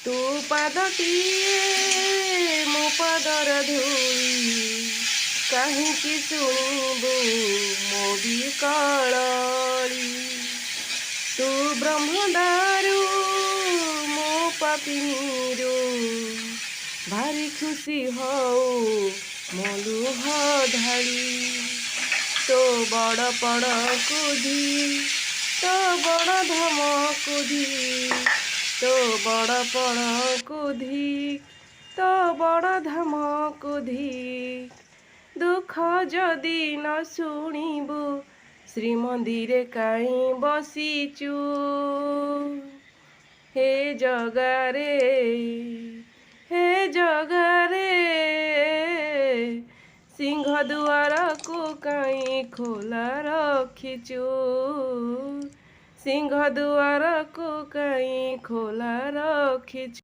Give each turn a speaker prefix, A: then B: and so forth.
A: तू पादटिए मो पादर धूली काहींकि शुणिबु मो बिकळी। तू ब्रह्मदारू मो पापिनीरू भारी खुशी हऊ मो लुह ढाली। तो बड़ पड़ कुधी तो बड़ धमकुधी तो बड़ पड़ कुधी तो बड़ धमकुधी दुख जदि न शुणिबु श्रीमंदिरे काई बसीचु। हे जगारे सिंह दुआर को काई खोला रखिचु। सिंह दुआर को काई खोला रखिचु।